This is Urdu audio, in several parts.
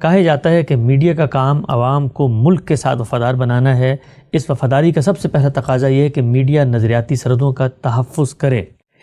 کہا جاتا ہے کہ میڈیا کا کام عوام کو ملک کے ساتھ وفادار بنانا ہے۔ اس وفاداری کا سب سے پہلا تقاضا یہ ہے کہ میڈیا نظریاتی سرحدوں کا تحفظ کرے۔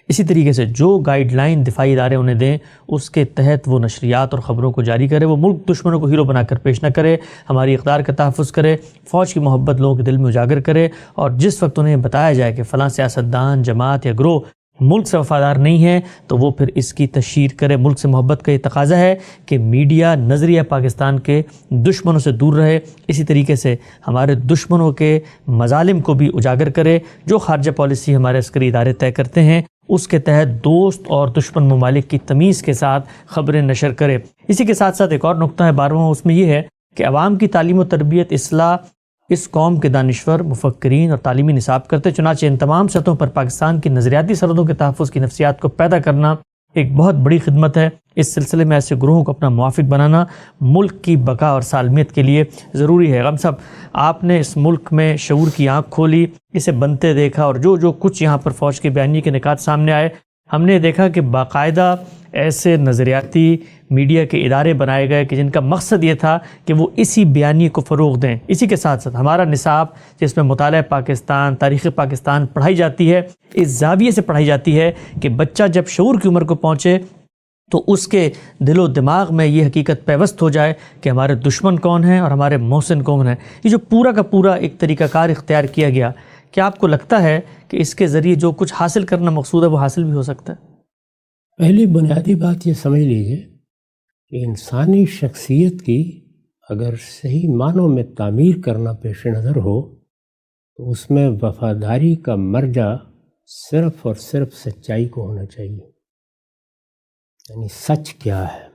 اسی طریقے سے جو گائیڈ لائن دفاعی ادارے انہیں دیں اس کے تحت وہ نشریات اور خبروں کو جاری کرے۔ وہ ملک دشمنوں کو ہیرو بنا کر پیش نہ کرے، ہماری اقدار کا تحفظ کرے، فوج کی محبت لوگوں کے دل میں اجاگر کرے، اور جس وقت انہیں بتایا جائے کہ فلاں سیاستدان، جماعت یا گروہ ملک سے وفادار نہیں ہے تو وہ پھر اس کی تشہیر کرے۔ ملک سے محبت کا یہ تقاضا ہے کہ میڈیا نظریہ پاکستان کے دشمنوں سے دور رہے، اسی طریقے سے ہمارے دشمنوں کے مظالم کو بھی اجاگر کرے۔ جو خارجہ پالیسی ہمارے عسکری ادارے طے کرتے ہیں اس کے تحت دوست اور دشمن ممالک کی تمیز کے ساتھ خبریں نشر کرے۔ اسی کے ساتھ ساتھ ایک اور نقطہ ہے 12واں، اس میں یہ ہے کہ عوام کی تعلیم و تربیت، اصلاح اس قوم کے دانشور، مفکرین اور تعلیمی نصاب کرتے۔ چنانچہ ان تمام سطحوں پر پاکستان کی نظریاتی سرحدوں کے تحفظ کی نفسیات کو پیدا کرنا ایک بہت بڑی خدمت ہے۔ اس سلسلے میں ایسے گروہوں کو اپنا موافق بنانا ملک کی بقا اور سالمیت کے لیے ضروری ہے۔ غم صاحب، آپ نے اس ملک میں شعور کی آنکھ کھولی، اسے بنتے دیکھا، اور جو کچھ یہاں پر فوج کے بیانیے کے نکات سامنے آئے، ہم نے دیکھا کہ باقاعدہ ایسے نظریاتی میڈیا کے ادارے بنائے گئے کہ جن کا مقصد یہ تھا کہ وہ اسی بیانیے کو فروغ دیں۔ اسی کے ساتھ ساتھ ہمارا نصاب جس میں مطالعہ پاکستان، تاریخ پاکستان پڑھائی جاتی ہے، اس زاویے سے پڑھائی جاتی ہے کہ بچہ جب شعور کی عمر کو پہنچے تو اس کے دل و دماغ میں یہ حقیقت پیوست ہو جائے کہ ہمارے دشمن کون ہیں اور ہمارے محسن کون ہیں۔ یہ جو پورا کا پورا ایک طریقہ کار اختیار کیا گیا، کیا آپ کو لگتا ہے کہ اس کے ذریعے جو کچھ حاصل کرنا مقصود ہے وہ حاصل بھی ہو سکتا ہے؟ پہلی بنیادی بات یہ سمجھ لیجئے کہ انسانی شخصیت کی اگر صحیح معنوں میں تعمیر کرنا پیش نظر ہو تو اس میں وفاداری کا مرجع صرف اور صرف سچائی کو ہونا چاہیے۔ یعنی سچ کیا ہے؟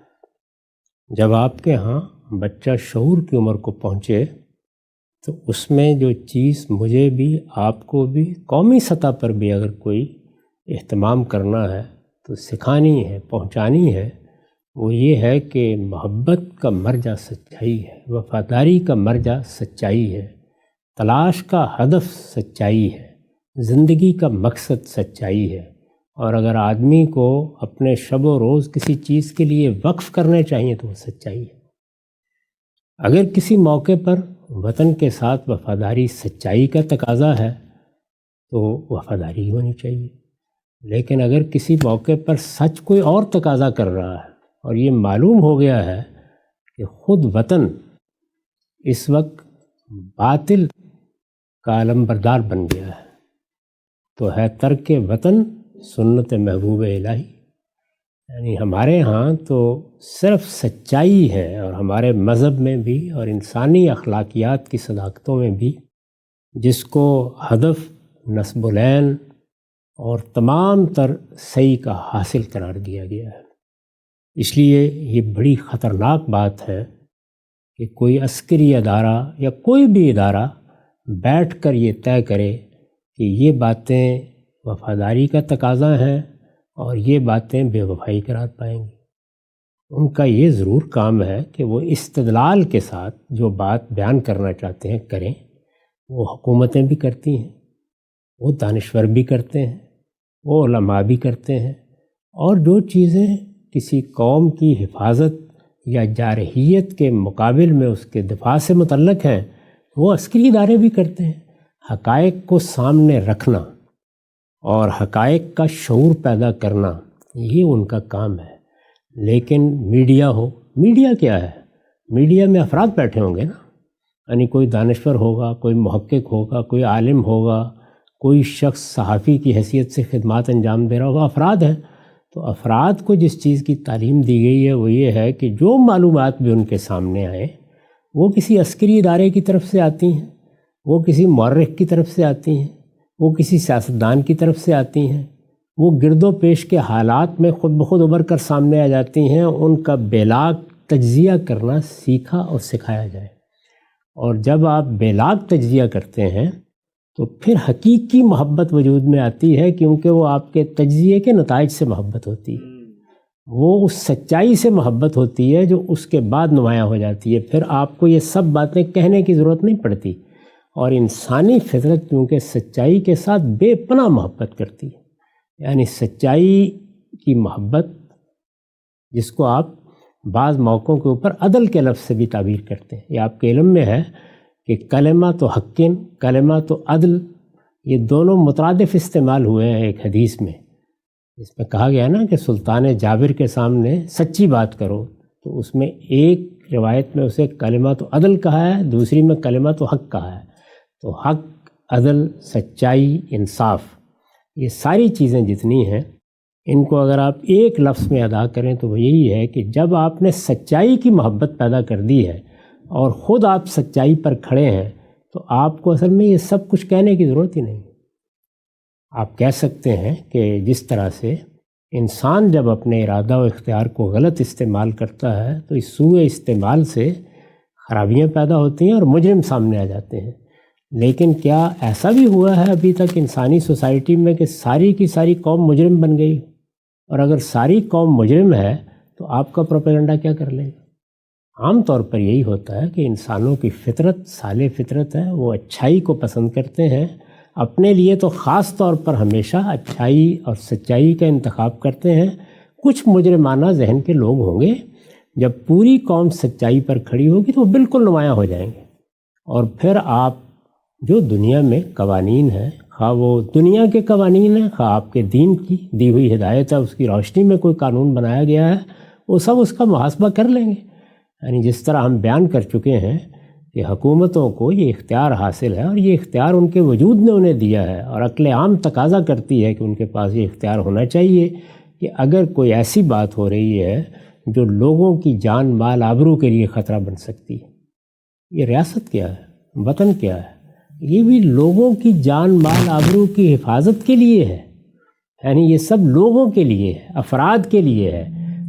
جب آپ کے ہاں بچہ شعور کی عمر کو پہنچے تو اس میں جو چیز مجھے بھی، آپ کو بھی، قومی سطح پر بھی اگر کوئی اہتمام کرنا ہے تو سکھانی ہے، پہنچانی ہے، وہ یہ ہے کہ محبت کا مرجع سچائی ہے، وفاداری کا مرجع سچائی ہے، تلاش کا ہدف سچائی ہے، زندگی کا مقصد سچائی ہے۔ اور اگر آدمی کو اپنے شب و روز کسی چیز کے لیے وقف کرنے چاہیے تو وہ سچائی ہے۔ اگر کسی موقع پر وطن کے ساتھ وفاداری سچائی کا تقاضا ہے تو وفاداری ہونی چاہیے، لیکن اگر کسی موقع پر سچ کوئی اور تقاضا کر رہا ہے اور یہ معلوم ہو گیا ہے کہ خود وطن اس وقت باطل کا علمبردار بن گیا ہے تو ہے ترک وطن سنت محبوب الہی۔ یعنی ہمارے ہاں تو صرف سچائی ہے، اور ہمارے مذہب میں بھی اور انسانی اخلاقیات کی صداقتوں میں بھی، جس کو ہدف نصب العین اور تمام تر صحیح کا حاصل قرار دیا گیا ہے۔ اس لیے یہ بڑی خطرناک بات ہے کہ کوئی عسکری ادارہ یا کوئی بھی ادارہ بیٹھ کر یہ طے کرے کہ یہ باتیں وفاداری کا تقاضا ہیں اور یہ باتیں بے وفائی قرار پائیں گی۔ ان کا یہ ضرور کام ہے کہ وہ استدلال کے ساتھ جو بات بیان کرنا چاہتے ہیں کریں۔ وہ حکومتیں بھی کرتی ہیں، وہ دانشور بھی کرتے ہیں، وہ علماء بھی کرتے ہیں، اور جو چیزیں کسی قوم کی حفاظت یا جارحیت کے مقابل میں اس کے دفاع سے متعلق ہیں وہ عسکری ادارے بھی کرتے ہیں۔ حقائق کو سامنے رکھنا اور حقائق کا شعور پیدا کرنا یہ ان کا کام ہے۔ لیکن میڈیا ہو، میڈیا کیا ہے؟ میڈیا میں افراد بیٹھے ہوں گے نا، یعنی کوئی دانشور ہوگا، کوئی محقق ہوگا، کوئی عالم ہوگا، کوئی شخص صحافی کی حیثیت سے خدمات انجام دے رہا ہوگا، افراد ہیں۔ تو افراد کو جس چیز کی تعلیم دی گئی ہے وہ یہ ہے کہ جو معلومات بھی ان کے سامنے آئے وہ کسی عسکری ادارے کی طرف سے آتی ہیں، وہ کسی مورخ کی طرف سے آتی ہیں، وہ کسی سیاستدان کی طرف سے آتی ہیں، وہ گرد و پیش کے حالات میں خود بخود ابھر کر سامنے آ جاتی ہیں۔ ان کا بیلاگ تجزیہ کرنا سیکھا اور سکھایا جائے، اور جب آپ بیلاگ تجزیہ کرتے ہیں تو پھر حقیقی محبت وجود میں آتی ہے، کیونکہ وہ آپ کے تجزیے کے نتائج سے محبت ہوتی ہے، وہ اس سچائی سے محبت ہوتی ہے جو اس کے بعد نمایاں ہو جاتی ہے۔ پھر آپ کو یہ سب باتیں کہنے کی ضرورت نہیں پڑتی، اور انسانی فطرت کیونکہ سچائی کے ساتھ بے پناہ محبت کرتی ہے، یعنی سچائی کی محبت جس کو آپ بعض موقعوں کے اوپر عدل کے لفظ سے بھی تعبیر کرتے ہیں۔ یہ آپ کے علم میں ہے کہ کلمۃ حقٍ، کلمۃ عدل، یہ دونوں مترادف استعمال ہوئے ہیں ایک حدیث میں، اس میں کہا گیا نا کہ سلطان جابر کے سامنے سچی بات کرو، تو اس میں ایک روایت میں اسے کلمۃ عدل کہا ہے، دوسری میں کلمۃ حق کہا ہے۔ تو حق، عدل، سچائی، انصاف، یہ ساری چیزیں جتنی ہیں ان کو اگر آپ ایک لفظ میں ادا کریں تو وہ یہی ہے کہ جب آپ نے سچائی کی محبت پیدا کر دی ہے اور خود آپ سچائی پر کھڑے ہیں تو آپ کو اصل میں یہ سب کچھ کہنے کی ضرورت ہی نہیں۔ آپ کہہ سکتے ہیں کہ جس طرح سے انسان جب اپنے ارادہ و اختیار کو غلط استعمال کرتا ہے تو اس سوء استعمال سے خرابیاں پیدا ہوتی ہیں اور مجرم سامنے آ جاتے ہیں، لیکن کیا ایسا بھی ہوا ہے ابھی تک انسانی سوسائٹی میں کہ ساری کی ساری قوم مجرم بن گئی؟ اور اگر ساری قوم مجرم ہے تو آپ کا پروپیگنڈا کیا کر لے گا؟ عام طور پر یہی ہوتا ہے کہ انسانوں کی فطرت صالح فطرت ہے، وہ اچھائی کو پسند کرتے ہیں، اپنے لیے تو خاص طور پر ہمیشہ اچھائی اور سچائی کا انتخاب کرتے ہیں۔ کچھ مجرمانہ ذہن کے لوگ ہوں گے، جب پوری قوم سچائی پر کھڑی ہوگی تو وہ بالکل نمایاں ہو جائیں گے، اور پھر آپ جو دنیا میں قوانین ہیں، خواہ وہ دنیا کے قوانین ہیں، خواہ آپ کے دین کی دی ہوئی ہدایت ہے اس کی روشنی میں کوئی قانون بنایا گیا ہے، وہ سب اس کا محاسبہ کر لیں گے۔ یعنی جس طرح ہم بیان کر چکے ہیں کہ حکومتوں کو یہ اختیار حاصل ہے اور یہ اختیار ان کے وجود نے انہیں دیا ہے، اور عقل عام تقاضا کرتی ہے کہ ان کے پاس یہ اختیار ہونا چاہیے کہ اگر کوئی ایسی بات ہو رہی ہے جو لوگوں کی جان مال آبرو کے لیے خطرہ بن سکتی ہے، یہ ریاست کیا ہے، وطن کیا ہے، یہ بھی لوگوں کی جان مال آبرو کی حفاظت کے لیے ہے، یعنی یہ سب لوگوں کے لیے ہے، افراد کے لیے ہے۔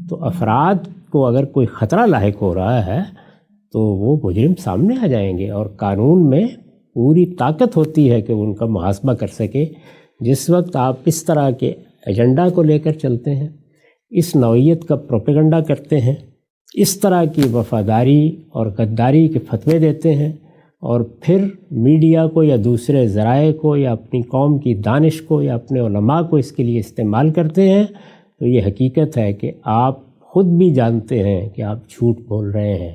تو افراد کو اگر کوئی خطرہ لاحق ہو رہا ہے تو وہ مجرم سامنے آ جائیں گے، اور قانون میں پوری طاقت ہوتی ہے کہ ان کا محاسبہ کر سکے۔ جس وقت آپ اس طرح کے ایجنڈا کو لے کر چلتے ہیں، اس نوعیت کا پروپیگنڈا کرتے ہیں، اس طرح کی وفاداری اور غداری کے فتوے دیتے ہیں، اور پھر میڈیا کو یا دوسرے ذرائع کو یا اپنی قوم کی دانش کو یا اپنے علماء کو اس کے لیے استعمال کرتے ہیں، تو یہ حقیقت ہے کہ آپ خود بھی جانتے ہیں کہ آپ جھوٹ بول رہے ہیں،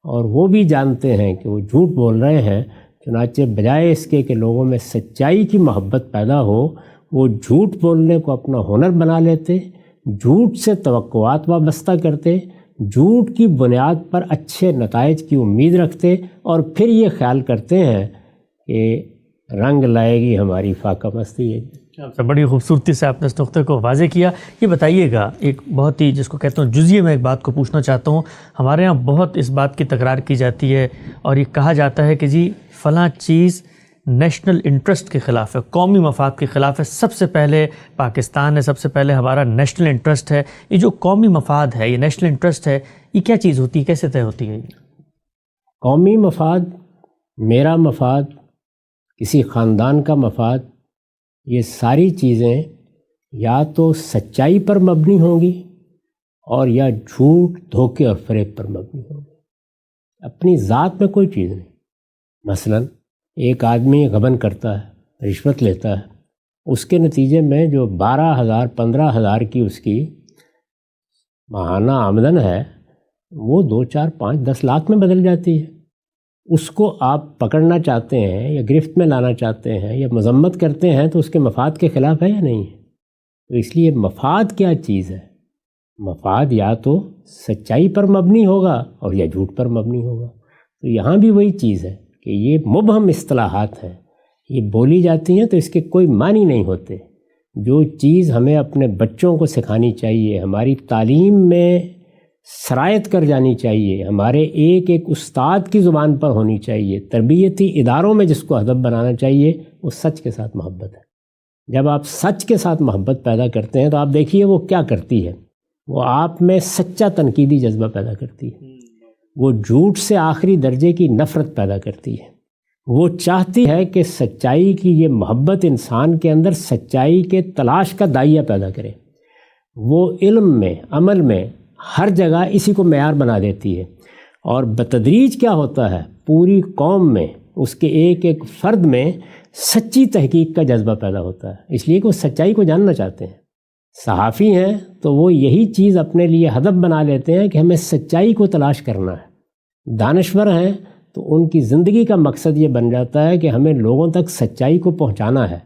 اور وہ بھی جانتے ہیں کہ وہ جھوٹ بول رہے ہیں، چنانچہ بجائے اس کے کہ لوگوں میں سچائی کی محبت پیدا ہو، وہ جھوٹ بولنے کو اپنا ہنر بنا لیتے، جھوٹ سے توقعات وابستہ کرتے، جھوٹ کی بنیاد پر اچھے نتائج کی امید رکھتے، اور پھر یہ خیال کرتے ہیں کہ رنگ لائے گی ہماری فاقہ مستی ہے۔ بڑی خوبصورتی سے آپ نے اس نقطے کو واضح کیا۔ یہ بتائیے گا، ایک بہت ہی جس کو کہتا ہوں جزئیے میں ایک بات کو پوچھنا چاہتا ہوں۔ ہمارے ہاں بہت اس بات کی تکرار کی جاتی ہے اور یہ کہا جاتا ہے کہ جی فلاں چیز نیشنل انٹرسٹ کے خلاف ہے، قومی مفاد کے خلاف ہے۔ سب سے پہلے پاکستان ہے، سب سے پہلے ہمارا نیشنل انٹرسٹ ہے۔ یہ جو قومی مفاد ہے، یہ نیشنل انٹرسٹ ہے، یہ کیا چیز ہوتی ہے، کیسے طے ہوتی ہے؟ قومی مفاد، میرا مفاد، کسی خاندان کا مفاد، یہ ساری چیزیں یا تو سچائی پر مبنی ہوں گی اور یا جھوٹ، دھوکے اور فریب پر مبنی ہوں گی، اپنی ذات میں کوئی چیز نہیں۔ مثلا ایک آدمی غبن کرتا ہے، رشوت لیتا ہے، اس کے نتیجے میں جو 12,000 15,000 کی اس کی ماہانہ آمدن ہے وہ 2 4 5 10 لاکھ میں بدل جاتی ہے۔ اس کو آپ پکڑنا چاہتے ہیں یا گرفت میں لانا چاہتے ہیں یا مذمت کرتے ہیں تو اس کے مفاد کے خلاف ہے یا نہیں ہے؟ تو اس لیے مفاد کیا چیز ہے؟ مفاد یا تو سچائی پر مبنی ہوگا اور یا جھوٹ پر مبنی ہوگا۔ تو یہاں بھی وہی چیز ہے کہ یہ مبہم اصطلاحات ہیں، یہ بولی جاتی ہیں تو اس کے کوئی معنی نہیں ہوتے۔ جو چیز ہمیں اپنے بچوں کو سکھانی چاہیے، ہماری تعلیم میں سرایت کر جانی چاہیے، ہمارے ایک ایک استاد کی زبان پر ہونی چاہیے، تربیتی اداروں میں جس کو ہدف بنانا چاہیے، وہ سچ کے ساتھ محبت ہے۔ جب آپ سچ کے ساتھ محبت پیدا کرتے ہیں تو آپ دیکھیے وہ کیا کرتی ہے، وہ آپ میں سچا تنقیدی جذبہ پیدا کرتی ہے، وہ جھوٹ سے آخری درجے کی نفرت پیدا کرتی ہے، وہ چاہتی ہے کہ سچائی کی یہ محبت انسان کے اندر سچائی کے تلاش کا دائیا پیدا کرے۔ وہ علم میں، عمل میں، ہر جگہ اسی کو معیار بنا دیتی ہے، اور بتدریج کیا ہوتا ہے، پوری قوم میں، اس کے ایک ایک فرد میں سچی تحقیق کا جذبہ پیدا ہوتا ہے، اس لیے کہ وہ سچائی کو جاننا چاہتے ہیں، صحافی ہیں تو وہ یہی چیز اپنے لیے ہدف بنا لیتے ہیں کہ ہمیں سچائی کو تلاش کرنا ہے۔ دانشور ہیں تو ان کی زندگی کا مقصد یہ بن جاتا ہے کہ ہمیں لوگوں تک سچائی کو پہنچانا ہے۔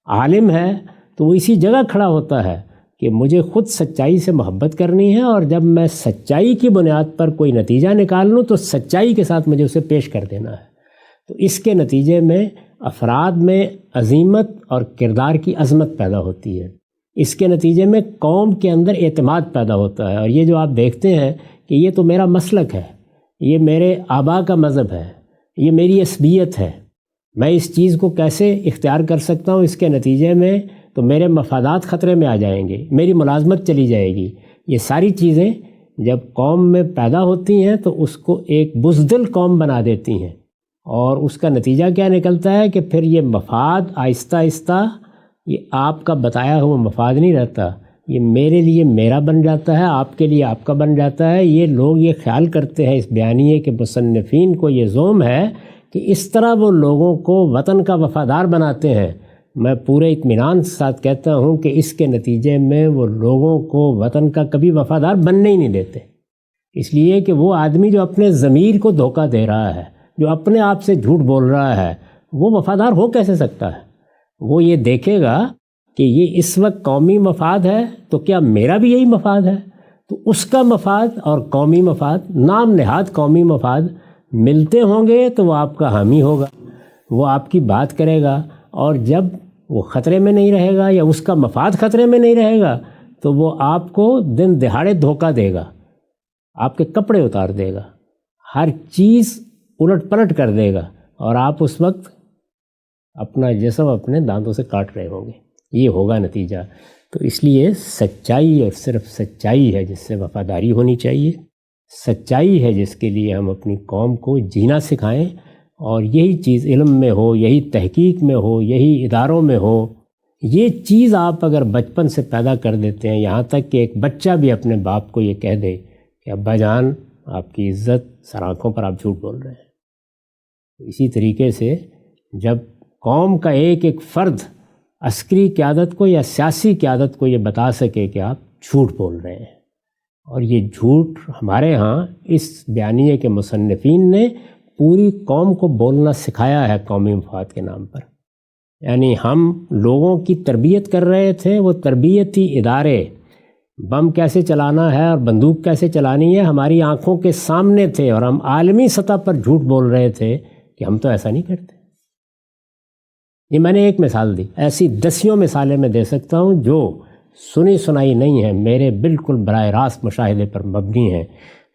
عالم ہے تو وہ اسی جگہ کھڑا ہوتا ہے کہ مجھے خود سچائی سے محبت کرنی ہے، اور جب میں سچائی کی بنیاد پر کوئی نتیجہ نکال لوں تو سچائی کے ساتھ مجھے اسے پیش کر دینا ہے۔ تو اس کے نتیجے میں افراد میں عظیمت اور کردار کی عظمت پیدا ہوتی ہے۔ اس کے نتیجے میں قوم کے اندر اعتماد پیدا ہوتا ہے، اور یہ جو آپ دیکھتے ہیں کہ یہ تو میرا مسلک ہے، یہ میرے آبا کا مذہب ہے، یہ میری عصبیت ہے، میں اس چیز کو کیسے اختیار کر سکتا ہوں، اس کے نتیجے میں تو میرے مفادات خطرے میں آ جائیں گے، میری ملازمت چلی جائے گی۔ یہ ساری چیزیں جب قوم میں پیدا ہوتی ہیں تو اس کو ایک بزدل قوم بنا دیتی ہیں، اور اس کا نتیجہ کیا نکلتا ہے کہ پھر یہ مفاد آہستہ آہستہ یہ آپ کا بتایا ہوا مفاد نہیں رہتا، یہ میرے لیے میرا بن جاتا ہے، آپ کے لیے آپ کا بن جاتا ہے۔ یہ لوگ یہ خیال کرتے ہیں، اس بیانیے کے مصنفین کو یہ زوم ہے کہ اس طرح وہ لوگوں کو وطن کا وفادار بناتے ہیں۔ میں پورے اطمینان کے ساتھ کہتا ہوں کہ اس کے نتیجے میں وہ لوگوں کو وطن کا کبھی وفادار بننے ہی نہیں دیتے، اس لیے کہ وہ آدمی جو اپنے ضمیر کو دھوکہ دے رہا ہے، جو اپنے آپ سے جھوٹ بول رہا ہے، وہ وفادار ہو کیسے سکتا ہے؟ وہ یہ دیکھے گا کہ یہ اس وقت قومی مفاد ہے تو کیا میرا بھی یہی مفاد ہے، تو اس کا مفاد اور قومی مفاد، نام نہاد قومی مفاد ملتے ہوں گے تو وہ آپ کا حامی ہوگا، وہ آپ کی بات کرے گا، اور جب وہ خطرے میں نہیں رہے گا یا اس کا مفاد خطرے میں نہیں رہے گا تو وہ آپ کو دن دہاڑے دھوکہ دے گا، آپ کے کپڑے اتار دے گا، ہر چیز الٹ پلٹ کر دے گا، اور آپ اس وقت اپنا جسم اپنے دانتوں سے کاٹ رہے ہوں گے۔ یہ ہوگا نتیجہ۔ تو اس لیے سچائی، اور صرف سچائی ہے جس سے وفاداری ہونی چاہیے، سچائی ہے جس کے لیے ہم اپنی قوم کو جینا سکھائیں، اور یہی چیز علم میں ہو، یہی تحقیق میں ہو، یہی اداروں میں ہو۔ یہ چیز آپ اگر بچپن سے پیدا کر دیتے ہیں، یہاں تک کہ ایک بچہ بھی اپنے باپ کو یہ کہہ دے کہ ابا جان آپ کی عزت سر آنکھوں پر آپ جھوٹ بول رہے ہیں۔ اسی طریقے سے جب قوم کا ایک ایک فرد عسکری قیادت کو یا سیاسی قیادت کو یہ بتا سکے کہ آپ جھوٹ بول رہے ہیں، اور یہ جھوٹ ہمارے ہاں اس بیانیے کے مصنفین نے پوری قوم کو بولنا سکھایا ہے قومی مفاد کے نام پر۔ یعنی ہم لوگوں کی تربیت کر رہے تھے، وہ تربیتی ادارے بم کیسے چلانا ہے اور بندوق کیسے چلانی ہے ہماری آنکھوں کے سامنے تھے، اور ہم عالمی سطح پر جھوٹ بول رہے تھے کہ ہم تو ایسا نہیں کرتے۔ یہ میں نے ایک مثال دی، ایسی دسیوں مثالیں میں دے سکتا ہوں جو سنی سنائی نہیں ہیں، میرے بالکل براہ راست مشاہدے پر مبنی ہیں۔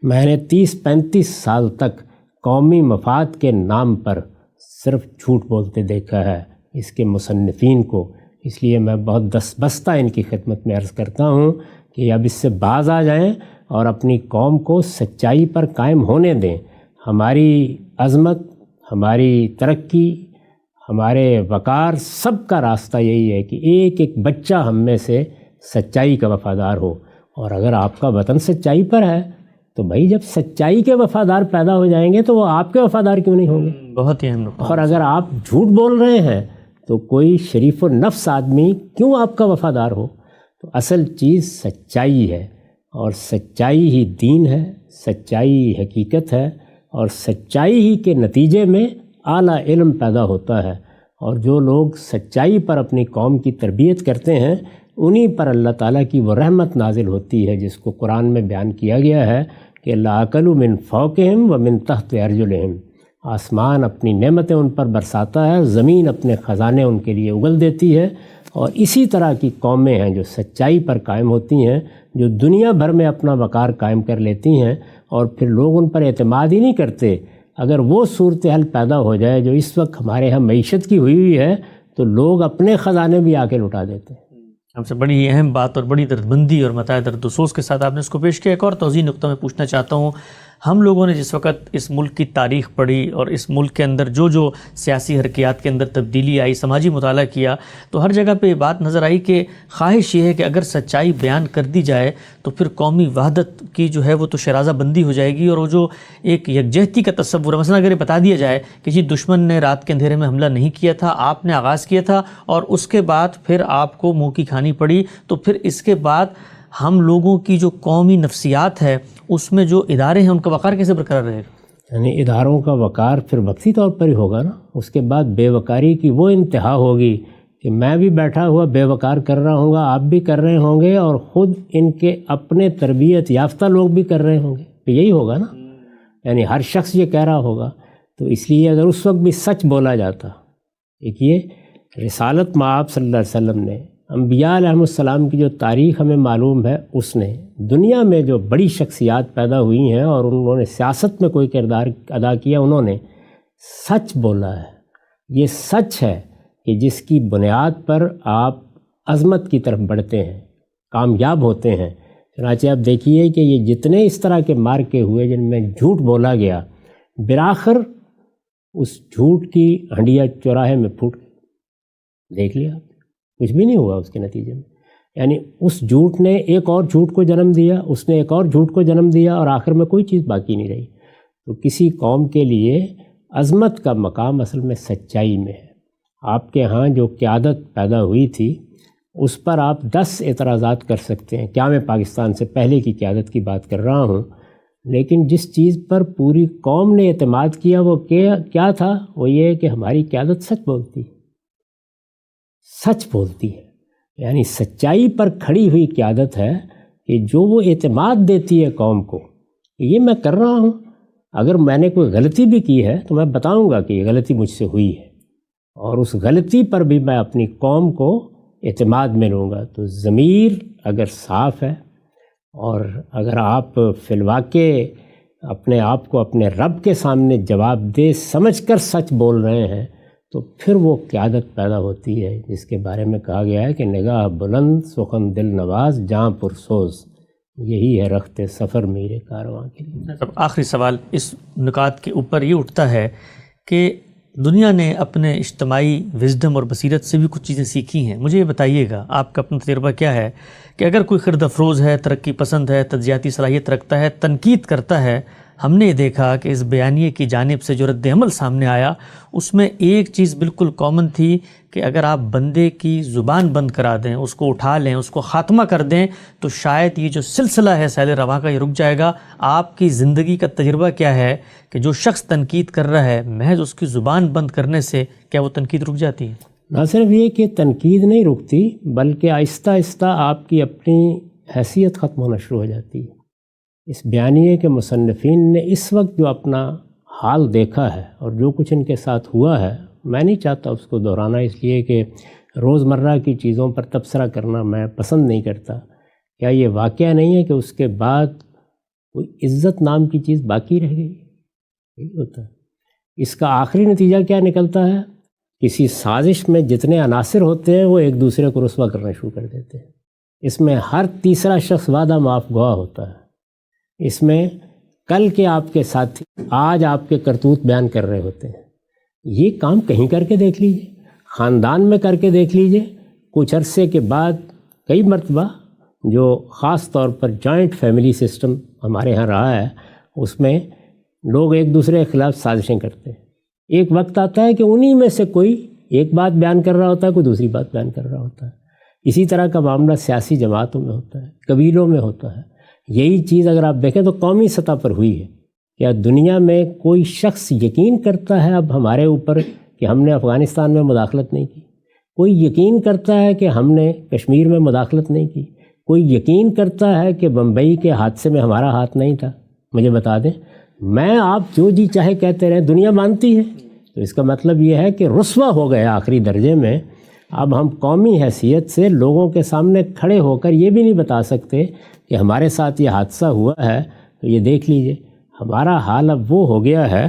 میں نے 30-35 سال تک قومی مفاد کے نام پر صرف جھوٹ بولتے دیکھا ہے اس کے مصنفین کو، اس لیے میں بہت دستبستہ ان کی خدمت میں عرض کرتا ہوں کہ اب اس سے باز آ جائیں اور اپنی قوم کو سچائی پر قائم ہونے دیں۔ ہماری عظمت، ہماری ترقی، ہمارے وقار، سب کا راستہ یہی ہے کہ ایک ایک بچہ ہم میں سے سچائی کا وفادار ہو۔ اور اگر آپ کا وطن سچائی پر ہے تو بھائی جب سچائی کے وفادار پیدا ہو جائیں گے تو وہ آپ کے وفادار کیوں نہیں ہوں گے؟ بہت ہی اہم نقطہ۔ اور اگر آپ جھوٹ بول رہے ہیں تو کوئی شریف و نفس آدمی کیوں آپ کا وفادار ہو؟ تو اصل چیز سچائی ہے، اور سچائی ہی دین ہے، سچائی حقیقت ہے، اور سچائی ہی کے نتیجے میں اعلیٰ علم پیدا ہوتا ہے۔ اور جو لوگ سچائی پر اپنی قوم کی تربیت کرتے ہیں انہی پر اللہ تعالیٰ کی وہ رحمت نازل ہوتی ہے جس کو قرآن میں بیان کیا گیا ہے کہ لَأَكَلُوا مِن فَوْقِهِمْ وَمِن تَحْتِ أَرْجُلِهِمْ۔ آسمان اپنی نعمتیں ان پر برساتا ہے، زمین اپنے خزانے ان کے لیے اگل دیتی ہے، اور اسی طرح کی قومیں ہیں جو سچائی پر قائم ہوتی ہیں، جو دنیا بھر میں اپنا وقار قائم کر لیتی ہیں، اور پھر لوگ ان پر اعتماد ہی نہیں کرتے۔ اگر وہ صورتحال پیدا ہو جائے جو اس وقت ہمارے ہاں معیشت کی ہوئی ہے تو لوگ اپنے خزانے بھی آ کے لٹا دیتے ہیں۔ ہم سے بڑی اہم بات اور بڑی دردمندی اور متاع درد و افسوس کے ساتھ آپ نے اس کو پیش کیا۔ ایک اور توضیح نقطہ میں پوچھنا چاہتا ہوں، ہم لوگوں نے جس وقت اس ملک کی تاریخ پڑھی اور اس ملک کے اندر جو سیاسی حرکیات کے اندر تبدیلی آئی، سماجی مطالعہ کیا، تو ہر جگہ پہ یہ بات نظر آئی کہ خواہش یہ ہے کہ اگر سچائی بیان کر دی جائے تو پھر قومی وحدت کی جو ہے وہ تو شرازہ بندی ہو جائے گی، اور وہ جو ایک یکجہتی کا تصور ہے، مثلا اگر یہ بتا دیا جائے کہ جی دشمن نے رات کے اندھیرے میں حملہ نہیں کیا تھا، آپ نے آغاز کیا تھا اور اس کے بعد پھر آپ کو منہ کی کھانی پڑی، تو پھر اس کے بعد ہم لوگوں کی جو قومی نفسیات ہے اس میں جو ادارے ہیں ان کا وقار کیسے برقرار رہے گا؟ یعنی اداروں کا وقار پھر وقتی طور پر ہی ہوگا نا، اس کے بعد بے وقاری کی وہ انتہا ہوگی کہ میں بھی بیٹھا ہوا بے وقار کر رہا ہوں گا، آپ بھی کر رہے ہوں گے، اور خود ان کے اپنے تربیت یافتہ لوگ بھی کر رہے ہوں گے، تو یہی ہوگا نا، یعنی ہر شخص یہ کہہ رہا ہوگا۔ تو اس لیے اگر اس وقت بھی سچ بولا جاتا، دیکھیے رسالت مآب صلی اللہ علیہ وسلم نے، انبیاء علیہ السلام کی جو تاریخ ہمیں معلوم ہے، اس نے دنیا میں جو بڑی شخصیات پیدا ہوئی ہیں اور انہوں نے سیاست میں کوئی کردار ادا کیا، انہوں نے سچ بولا ہے۔ یہ سچ ہے کہ جس کی بنیاد پر آپ عظمت کی طرف بڑھتے ہیں، کامیاب ہوتے ہیں۔ چنانچہ آپ دیکھیے کہ یہ جتنے اس طرح کے مارکے ہوئے جن میں جھوٹ بولا گیا، بالآخر اس جھوٹ کی ہنڈیا چوراہے میں پھوٹ گئی، دیکھ لیا کچھ بھی نہیں ہوا اس کے نتیجے میں۔ یعنی اس جھوٹ نے ایک اور جھوٹ کو جنم دیا، اس نے ایک اور جھوٹ کو جنم دیا، اور آخر میں کوئی چیز باقی نہیں رہی۔ تو کسی قوم کے لیے عظمت کا مقام اصل میں سچائی میں ہے۔ آپ کے ہاں جو قیادت پیدا ہوئی تھی اس پر آپ 10 اعتراضات کر سکتے ہیں، کیا میں پاکستان سے پہلے کی قیادت کی بات کر رہا ہوں، لیکن جس چیز پر پوری قوم نے اعتماد کیا وہ کیا تھا، وہ یہ ہے کہ ہماری قیادت سچ بولتی ہے، سچ بولتی ہے۔ یعنی سچائی پر کھڑی ہوئی قیادت ہے کہ جو وہ اعتماد دیتی ہے قوم کو کہ یہ میں کر رہا ہوں، اگر میں نے کوئی غلطی بھی کی ہے تو میں بتاؤں گا کہ یہ غلطی مجھ سے ہوئی ہے، اور اس غلطی پر بھی میں اپنی قوم کو اعتماد میں لوں گا۔ تو ضمیر اگر صاف ہے اور اگر آپ فی الواقع اپنے آپ کو اپنے رب کے سامنے جواب دہ سمجھ کر سچ بول رہے ہیں، تو پھر وہ قیادت پیدا ہوتی ہے جس کے بارے میں کہا گیا ہے کہ نگاہ بلند سخن دل نواز جاں پرسوز، یہی ہے رخت سفر میرے کارواں کے لیے۔ اب آخری سوال اس نکات کے اوپر یہ اٹھتا ہے کہ دنیا نے اپنے اجتماعی وزڈم اور بصیرت سے بھی کچھ چیزیں سیکھی ہیں۔ مجھے یہ بتائیے گا آپ کا اپنا تجربہ کیا ہے کہ اگر کوئی خرد افروز ہے، ترقی پسند ہے، تجزیاتی صلاحیت رکھتا ہے، تنقید کرتا ہے، ہم نے دیکھا کہ اس بیانیے کی جانب سے جو رد عمل سامنے آیا اس میں ایک چیز بالکل کامن تھی کہ اگر آپ بندے کی زبان بند کرا دیں، اس کو اٹھا لیں، اس کو خاتمہ کر دیں، تو شاید یہ جو سلسلہ ہے سیل رواں کا یہ رک جائے گا۔ آپ کی زندگی کا تجربہ کیا ہے کہ جو شخص تنقید کر رہا ہے، محض اس کی زبان بند کرنے سے کیا وہ تنقید رک جاتی ہے؟ نہ صرف یہ کہ تنقید نہیں رکتی، بلکہ آہستہ آہستہ آپ کی اپنی حیثیت ختم ہونا شروع ہو جاتی ہے۔ اس بیانیے کے مصنفین نے اس وقت جو اپنا حال دیکھا ہے اور جو کچھ ان کے ساتھ ہوا ہے، میں نہیں چاہتا اس کو دہرانا، اس لیے کہ روزمرہ کی چیزوں پر تبصرہ کرنا میں پسند نہیں کرتا۔ کیا یہ واقعہ نہیں ہے کہ اس کے بعد کوئی عزت نام کی چیز باقی رہ گئی؟ یہی ہوتا ہے۔ اس کا آخری نتیجہ کیا نکلتا ہے؟ کسی سازش میں جتنے عناصر ہوتے ہیں وہ ایک دوسرے کو رسوا کرنا شروع کر دیتے ہیں۔ اس میں ہر تیسرا شخص وعدہ معاف گواہ ہوتا ہے۔ اس میں کل کے آپ کے ساتھی آج آپ کے کرتوت بیان کر رہے ہوتے ہیں۔ یہ کام کہیں کر کے دیکھ لیجئے، خاندان میں کر کے دیکھ لیجئے۔ کچھ عرصے کے بعد کئی مرتبہ جو خاص طور پر جوائنٹ فیملی سسٹم ہمارے ہاں رہا ہے، اس میں لوگ ایک دوسرے کے خلاف سازشیں کرتے ہیں۔ ایک وقت آتا ہے کہ انہی میں سے کوئی ایک بات بیان کر رہا ہوتا ہے، کوئی دوسری بات بیان کر رہا ہوتا ہے۔ اسی طرح کا معاملہ سیاسی جماعتوں میں ہوتا ہے، قبیلوں میں ہوتا ہے۔ یہی چیز اگر آپ دیکھیں تو قومی سطح پر ہوئی ہے۔ کیا دنیا میں کوئی شخص یقین کرتا ہے اب ہمارے اوپر کہ ہم نے افغانستان میں مداخلت نہیں کی؟ کوئی یقین کرتا ہے کہ ہم نے کشمیر میں مداخلت نہیں کی؟ کوئی یقین کرتا ہے کہ بمبئی کے حادثے میں ہمارا ہاتھ نہیں تھا؟ مجھے بتا دیں، میں آپ جو جی چاہے کہتے رہیں، دنیا مانتی ہے۔ تو اس کا مطلب یہ ہے کہ رسوا ہو گیا آخری درجے میں۔ اب ہم قومی حیثیت سے لوگوں کے سامنے کھڑے ہو کر یہ بھی نہیں بتا سکتے کہ ہمارے ساتھ یہ حادثہ ہوا ہے، تو یہ دیکھ لیجئے ہمارا حال اب وہ ہو گیا ہے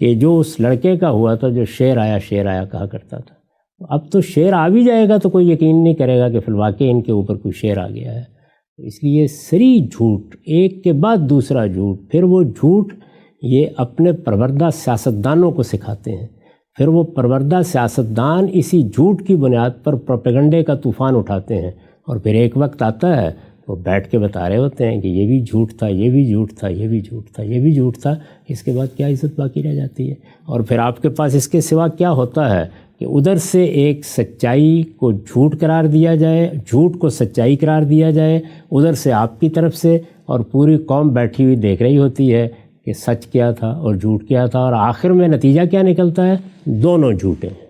کہ جو اس لڑکے کا ہوا تھا جو شیر آیا کہا کرتا تھا، اب تو شیر آ بھی جائے گا تو کوئی یقین نہیں کرے گا کہ فی الواقع ان کے اوپر کوئی شیر آ گیا ہے۔ اس لیے سری جھوٹ، ایک کے بعد دوسرا جھوٹ، پھر وہ جھوٹ یہ اپنے پروردہ سیاستدانوں کو سکھاتے ہیں، پھر وہ پروردہ سیاستدان اسی جھوٹ کی بنیاد پر پروپیگنڈے کا طوفان اٹھاتے ہیں، اور پھر ایک وقت آتا ہے وہ بیٹھ کے بتا رہے ہوتے ہیں کہ یہ بھی جھوٹ تھا، یہ بھی جھوٹ تھا، یہ بھی جھوٹ تھا، یہ بھی جھوٹ تھا۔ اس کے بعد کیا عزت باقی رہ جاتی ہے؟ اور پھر آپ کے پاس اس کے سوا کیا ہوتا ہے کہ ادھر سے ایک سچائی کو جھوٹ قرار دیا جائے، جھوٹ کو سچائی قرار دیا جائے، ادھر سے آپ کی طرف سے، اور پوری قوم بیٹھی ہوئی دیکھ رہی ہوتی ہے کہ سچ کیا تھا اور جھوٹ کیا تھا، اور آخر میں نتیجہ کیا نکلتا ہے؟ دونوں جھوٹے ہیں۔